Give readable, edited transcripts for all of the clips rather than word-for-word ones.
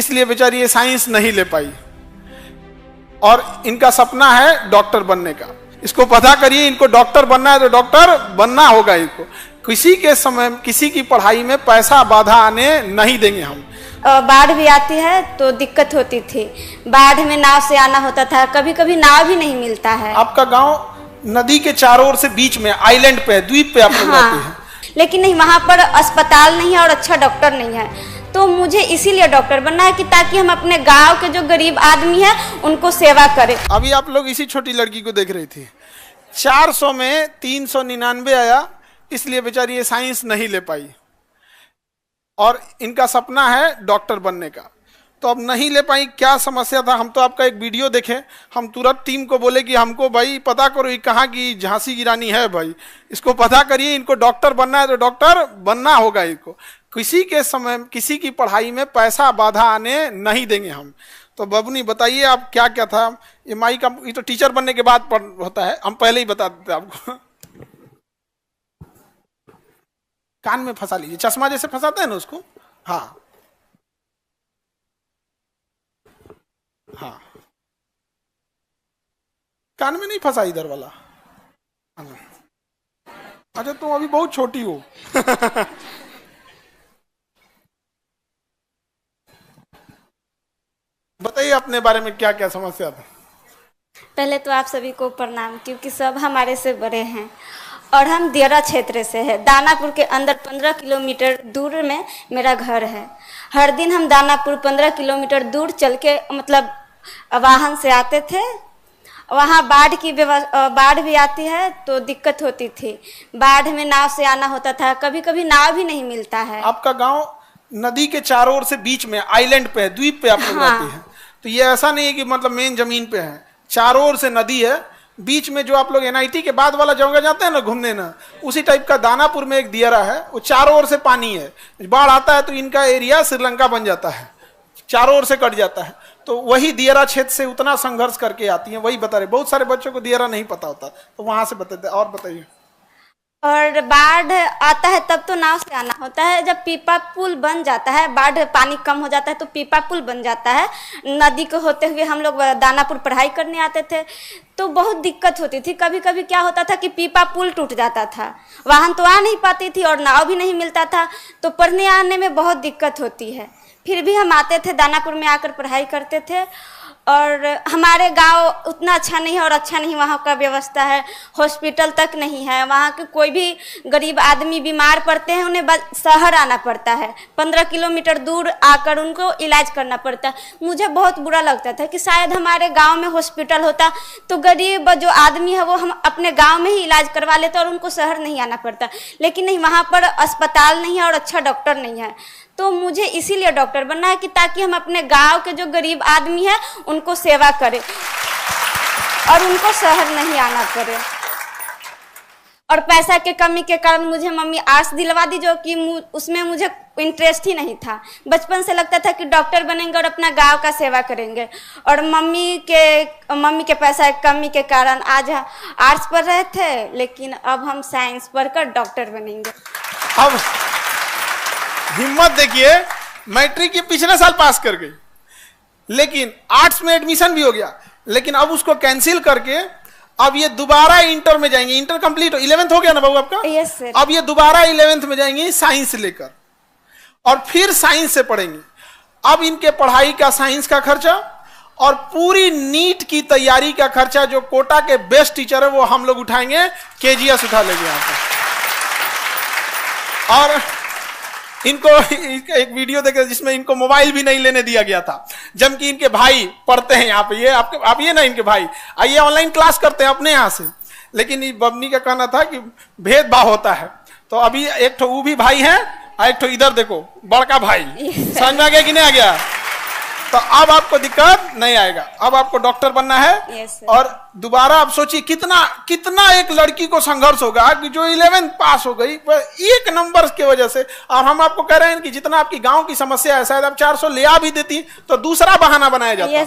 इसलिए बेचारी ये साइंस नहीं ले पाई और इनका सपना है डॉक्टर बनने का। इसको पता करिए, इनको डॉक्टर बनना है तो डॉक्टर बनना होगा इनको। किसी के समय किसी की पढ़ाई में पैसा बाधा आने नहीं देंगे हम। बाढ़ भी आती है तो दिक्कत होती थी, बाढ़ में नाव से आना होता था, कभी कभी नाव भी नहीं मिलता है। आपका गांव नदी के चारों ओर से बीच में आइलैंड पे है, द्वीप पे आप लोग रहते हैं। लेकिन नहीं, वहाँ पर अस्पताल नहीं है और अच्छा डॉक्टर नहीं है, तो मुझे इसीलिए डॉक्टर बनना है कि ताकि हम अपने गांव के जो गरीब आदमी है उनको सेवा करें। अभी आप लोग इसी छोटी लड़की को देख रही थी, 400 में 399 आया, इसलिए बेचारी ये साइंस नहीं ले पाई और इनका सपना है डॉक्टर बनने का। तो अब नहीं ले पाई, क्या समस्या था? हम तो आपका एक वीडियो देखे, हम तुरंत टीम को बोले कि हमको भाई पता करो ये कहाँ की झांसी की रानी है, भाई इसको पता करिए, इनको डॉक्टर बनना है तो डॉक्टर बनना होगा इनको। किसी के समय किसी की पढ़ाई में पैसा बाधा आने नहीं देंगे हम। तो बबनी बताइए आप क्या क्या था? ये माई का, ये तो टीचर बनने के बाद होता है, हम पहले ही बता देते आपको। कान में फंसा लीजिए, चश्मा जैसे फंसाते हैं ना उसको। हाँ हाँ, कान में नहीं फंसा इधर वाला। अच्छा तुम अभी बहुत छोटी हो। बताइए अपने बारे में क्या क्या समस्या था। पहले तो आप सभी को प्रणाम, क्योंकि सब हमारे से बड़े हैं और हम दियरा क्षेत्र से है। दानापुर के अंदर 15 किलोमीटर दूर में मेरा घर है। हर दिन हम दानापुर 15 किलोमीटर दूर चल के मतलब वाहन से आते थे। वहाँ बाढ़ भी आती है तो दिक्कत होती थी, बाढ़ में नाव से आना होता था, कभी कभी नाव भी नहीं मिलता है। आपका गांव नदी के चारों ओर से बीच में आइलैंड पे है, द्वीप पे आप लोग रहते हैं। तो ये ऐसा नहीं है कि मतलब मेन जमीन पे है, चारों ओर से नदी है, बीच में जो आप लोग NIT के बाद वाला जगह जाते हैं ना घूमने ना, उसी टाइप का दानापुर में एक दियरा है, वो चारों ओर से पानी है। बाढ़ आता है तो इनका एरिया श्रीलंका बन जाता है, चारों ओर से कट जाता है। तो वही दियरा क्षेत्र से उतना संघर्ष करके आती हैं, वही बता रहे। बहुत सारे बच्चों को दियरा नहीं पता होता, तो वहां से बताते। और बताइए। और बाढ़ आता है तब तो नाव से आना होता है, जब पीपा पुल बन जाता है, बाढ़ पानी कम हो जाता है तो पीपा पुल बन जाता है। नदी को होते हुए हम लोग दानापुर पढ़ाई करने आते थे तो बहुत दिक्कत होती थी। कभी कभी क्या होता था कि पीपा पुल टूट जाता था, वाहन तो आ नहीं पाती थी और नाव भी नहीं मिलता था, तो पढ़ने आने में बहुत दिक्कत होती है। फिर भी हम आते थे, दानापुर में आकर पढ़ाई करते थे। और हमारे गांव उतना अच्छा नहीं है और अच्छा नहीं वहाँ का व्यवस्था है, हॉस्पिटल तक नहीं है। वहाँ के कोई भी गरीब आदमी बीमार पड़ते हैं उन्हें शहर आना पड़ता है, 15 किलोमीटर दूर आकर उनको इलाज करना पड़ता है। मुझे बहुत बुरा लगता था कि शायद हमारे गांव में हॉस्पिटल होता तो गरीब जो आदमी है वो हम अपने गाँव में ही इलाज करवा लेते और उनको शहर नहीं आना पड़ता। लेकिन नहीं, वहाँ पर अस्पताल नहीं है और अच्छा डॉक्टर नहीं है। तो मुझे इसीलिए डॉक्टर बनना है कि ताकि हम अपने गांव के जो गरीब आदमी है उनको सेवा करें और उनको शहर नहीं आना पड़े। और पैसा के कमी के कारण मुझे मम्मी आर्ट्स दिलवा दी, जो कि उसमें मुझे इंटरेस्ट ही नहीं था। बचपन से लगता था कि डॉक्टर बनेंगे और अपना गांव का सेवा करेंगे, और मम्मी के पैसा की कमी के कारण आज आर्ट्स पढ़ रहे थे, लेकिन अब हम साइंस पढ़कर डॉक्टर बनेंगे। अब हिम्मत देखिए, मैट्रिक के पिछले साल पास कर गई, लेकिन आर्ट्स में एडमिशन भी हो गया, लेकिन अब उसको कैंसिल करके अब ये दोबारा इंटर में जाएंगे। इंटर कंप्लीट 11th हो गया ना बाबू आपका? Yes sir. अब ये दोबारा 11th में जाएंगी साइंस लेकर और फिर साइंस से पढ़ेंगे। अब इनके पढ़ाई का, साइंस का खर्चा और पूरी नीट की तैयारी का खर्चा जो कोटा के बेस्ट टीचर है वो हम लोग उठाएंगे, KGS उठा लेंगे यहाँ पे। और इनको एक वीडियो देखे जिसमें इनको मोबाइल भी नहीं लेने दिया गया था, जबकि इनके भाई पढ़ते हैं यहाँ पे। ये आप ये ना, इनके भाई आइए ऑनलाइन क्लास करते हैं अपने यहाँ से, लेकिन बबनी का कहना था कि भेदभाव होता है। तो अभी एक ठो वो भी भाई है और एक ठो इधर देखो बड़का भाई। समझ में आ गया कि नहीं आ गया? तो अब आपको दिक्कत नहीं आएगा, अब आपको डॉक्टर बनना है। और दोबारा आप सोचिए कितना एक लड़की को संघर्ष होगा कि जो 11th पास हो गई एक नंबर की वजह से। और हम आपको कह रहे हैं कि जितना आपकी गांव की समस्या है, शायद आप 400 ले आ भी देती तो दूसरा बहाना बनाया जाता।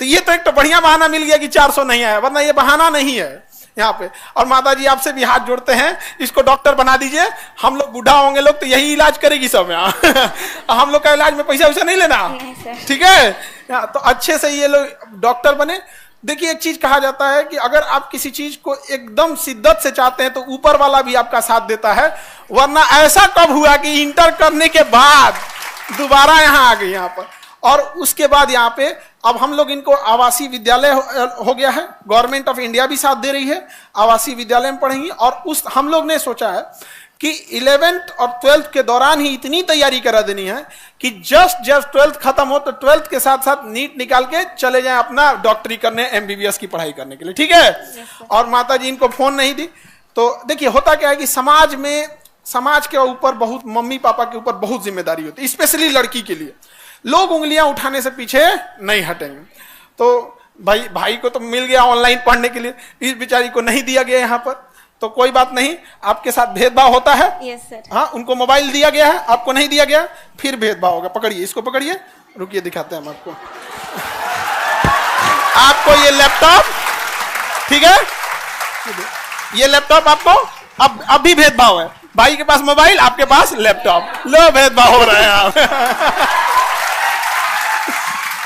तो ये तो एक तो बढ़िया बहाना मिल गया कि 400 नहीं आया, वरना ये बहाना नहीं है। यहाँ पे। और माता जी आपसे भी हाथ जोड़ते हैं, इसको डॉक्टर बना दीजिए, हम लोग बूढ़ा होंगे लोग तो यही इलाज करेगी सब यहाँ। हम लोग का इलाज में पैसा वैसा नहीं लेना, ठीक है। तो अच्छे से ये लोग डॉक्टर बने। देखिए एक चीज कहा जाता है कि अगर आप किसी चीज को एकदम शिद्दत से चाहते हैं तो ऊपर वाला भी आपका साथ देता है, वरना ऐसा कब हुआ कि इंटर करने के बाद दोबारा यहाँ आ गई यहाँ पर। और उसके बाद यहाँ पे अब हम लोग इनको आवासीय विद्यालय हो गया है, गवर्नमेंट ऑफ इंडिया भी साथ दे रही है, आवासीय विद्यालय में पढ़ेंगी। और उस हम लोग ने सोचा है कि 11th और 12th के दौरान ही इतनी तैयारी करा देनी है कि जब 12th खत्म हो तो 12th के साथ साथ नीट निकाल के चले जाएं अपना डॉक्टरी करने, एमबीबीएस की पढ़ाई करने के लिए, ठीक है। और माता जी इनको फोन नहीं दी। तो देखिए होता क्या है कि समाज के ऊपर बहुत, मम्मी पापा के ऊपर बहुत जिम्मेदारी होती है, स्पेशली लड़की के लिए। लोग उंगलियां उठाने से पीछे नहीं हटेंगे। तो भाई को तो मिल गया ऑनलाइन पढ़ने के लिए, इस बेचारी को नहीं दिया गया यहाँ पर, तो कोई बात नहीं, आपके साथ भेदभाव होता है। Yes sir. हाँ, उनको मोबाइल दिया गया है, आपको नहीं दिया गया, फिर भेदभाव होगा। पकड़िए, इसको पकड़िए, रुकिए दिखाते हैं हम आपको। आपको ये लैपटॉप, ठीक है, ये लैपटॉप आपको अब भी भेदभाव है। भाई के पास मोबाइल, आपके पास लैपटॉप, लो भेदभाव हो रहा है आप।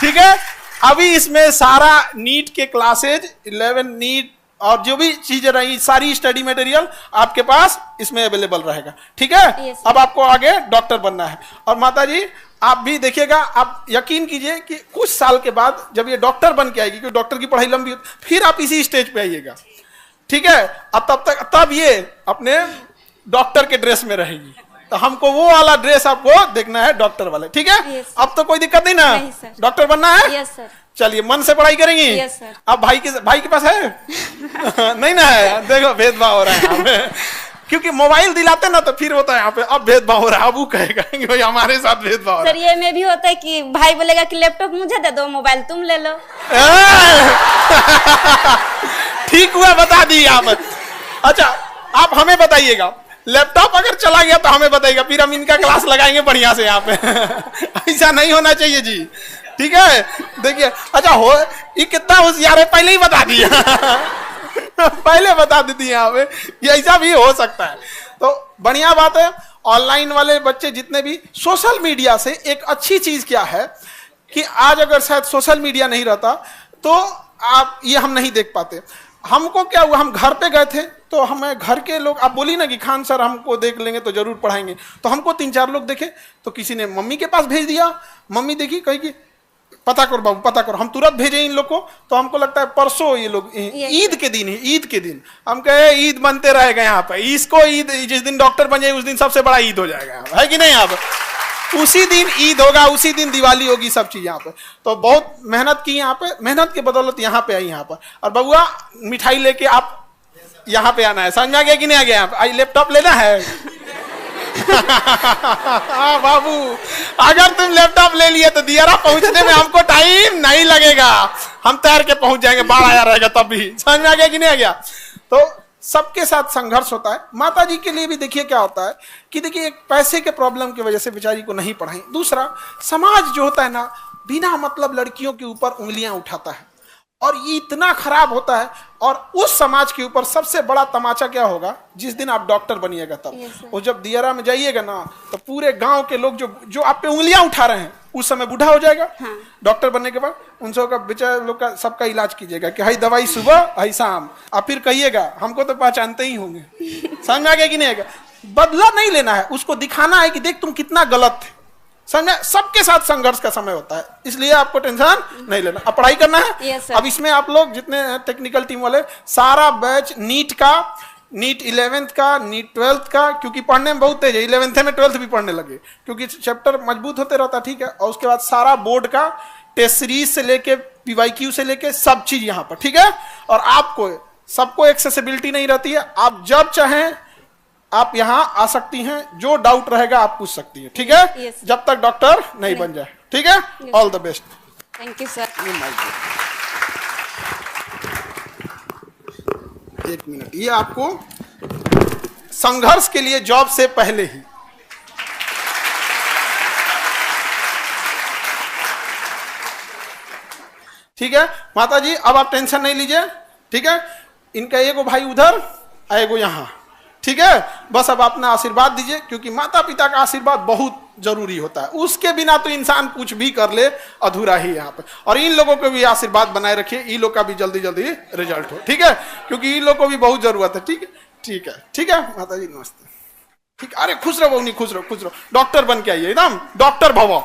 ठीक है। अभी इसमें सारा नीट के क्लासेज, 11 नीट और जो भी चीजें रही, सारी स्टडी मटेरियल आपके पास इसमें अवेलेबल रहेगा, ठीक है। yes, अब आपको आगे डॉक्टर बनना है। और माता जी आप भी देखिएगा, आप यकीन कीजिए कि कुछ साल के बाद जब ये डॉक्टर बन के आएगी, क्योंकि डॉक्टर की पढ़ाई लंबी होती, फिर आप इसी स्टेज पे आइएगा, ठीक है। अब तब ये अपने डॉक्टर के ड्रेस में रहेगी। तो हमको वो वाला ड्रेस आपको देखना है, डॉक्टर वाले, ठीक है। yes, अब तो कोई दिक्कत नहीं ना, डॉक्टर बनना है। Yes sir. चलिए मन से पढ़ाई करेंगी। Yes sir. अब भाई के पास है नहीं ना है, देखो भेदभाव हो रहा है यहाँ पे। क्योंकि मोबाइल दिलाते ना तो फिर होता है यहाँ पे, अब भेदभाव हो रहा है, अब वो कहेगा कि भाई हमारे साथ भेदभाव हो रहा है। सर ये में भी होता है कि भाई बोलेगा कि लैपटॉप मुझे दे दो, मोबाइल तुम ले लो। ठीक हुआ, बता दी आप। अच्छा आप हमें बताइएगा, लैपटॉप अगर चला गया तो हमें बताइएगा, फिर हम इनका क्लास लगाएंगे बढ़िया से यहाँ पे। ऐसा नहीं होना चाहिए जी, ठीक है। देखिए अच्छा हो, ये कितना होशियार है, पहले ही बता दिया। पहले बता देती है यहाँ पे, ये ऐसा भी हो सकता है। तो बढ़िया बात है। ऑनलाइन वाले बच्चे जितने भी, सोशल मीडिया से एक अच्छी चीज क्या है कि आज अगर शायद सोशल मीडिया नहीं रहता तो आप ये हम नहीं देख पाते। हमको क्या हुआ, हम घर पे गए थे तो हमें घर के लोग, आप बोली ना कि खान सर हमको देख लेंगे तो जरूर पढ़ाएंगे, तो हमको 3-4 लोग देखे, तो किसी ने मम्मी के पास भेज दिया, मम्मी देखी कही कि पता करो बाबू पता करो, हम तुरंत भेजे इन लोग को। तो हमको लगता है परसों ये लोग ईद के दिन ही, ईद के दिन हम कहे ईद बनते रहेगा यहाँ पे, इसको ईद, जिस दिन डॉक्टर बन जाए उस दिन सबसे बड़ा ईद हो जाएगा, है कि नहीं। यहाँ पे उसी दिन ईद होगा, उसी दिन दिवाली होगी, सब चीज यहाँ पे। तो बहुत मेहनत की यहाँ पे, मेहनत के बदौलत यहाँ पे आई यहाँ पर। और बबुआ मिठाई लेके आप यहाँ पे आना है, समझ आ गया कि नहीं आ गया। यहाँ पे लैपटॉप लेना है। बाबू अगर तुम लैपटॉप ले लिए तो दियारा पहुंचने में हमको टाइम नहीं लगेगा, हम तैर के पहुंच जाएंगे, बाढ़ आया रहेगा तब भी। समझ में आ गया कि नहीं आ गया। तो सबके साथ संघर्ष होता है। माता जी के लिए भी देखिए क्या होता है कि देखिए एक पैसे के प्रॉब्लम की वजह से बेचारी को नहीं पढ़ाई। दूसरा, समाज जो होता है ना, बिना मतलब लड़कियों के ऊपर उंगलियां उठाता है और ये इतना खराब होता है। और उस समाज के ऊपर सबसे बड़ा तमाचा क्या होगा, जिस दिन आप डॉक्टर बनिएगा तब। और जब दियारा में जाइएगा ना तो पूरे गांव के लोग जो आप पे उंगलियां उठा रहे हैं, उस समय बूढ़ा हो जाएगा। हाँ। डॉक्टर बनने के बाद उन सबका बेचारे लोग का सबका इलाज कीजिएगा कि हाई दवाई सुबह हाई शाम, आप फिर कहिएगा हमको तो पहचानते ही होंगे। समझ में आ गया कि नहीं आएगा। बदला नहीं लेना है, उसको दिखाना है कि देख तुम कितना गलत थे। समझा, सबके साथ संघर्ष का समय होता है, इसलिए आपको टेंशन नहीं लेना। अब पढ़ाई करना है। yes, अब इसमें आप लोग जितने टेक्निकल टीम वाले, सारा बैच नीट का, नीट 11th का, नीट 12th का, क्योंकि पढ़ने में बहुत तेज है, 11th में 12th भी पढ़ने लगे क्योंकि चैप्टर मजबूत होते रहता, ठीक है। और उसके बाद सारा बोर्ड का टेस्ट सीरीज से लेके PYQ से लेके सब चीज यहाँ पर, ठीक है। और आपको सबको एक्सेसिबिलिटी नहीं रहती है, आप जब चाहें आप यहाँ आ सकती हैं, जो डाउट रहेगा आप पूछ सकती हैं, ठीक है। yes. जब तक डॉक्टर नहीं बन जाए, ठीक है। All the best. Thank you sir. एक मिनट, ये आपको संघर्ष के लिए जॉब से पहले ही, ठीक है। माता जी अब आप टेंशन नहीं लीजिए, ठीक है। इनका एगो भाई उधर, एगो यहाँ, ठीक है। बस अब अपना आशीर्वाद दीजिए, क्योंकि माता पिता का आशीर्वाद बहुत जरूरी होता है, उसके बिना तो इंसान कुछ भी कर ले अधूरा ही यहाँ पे। और इन लोगों को भी आशीर्वाद बनाए रखिए, इन लोग का भी जल्दी जल्दी रिजल्ट हो, ठीक है, क्योंकि इन लोग को भी बहुत जरूरत है। ठीक है, ठीक है, ठीक है माता जी नमस्ते। ठीक, अरे खुश रहो, नहीं खुश रहो, खुश रहो, डॉक्टर बन के आइए, एकदम डॉक्टर भवो।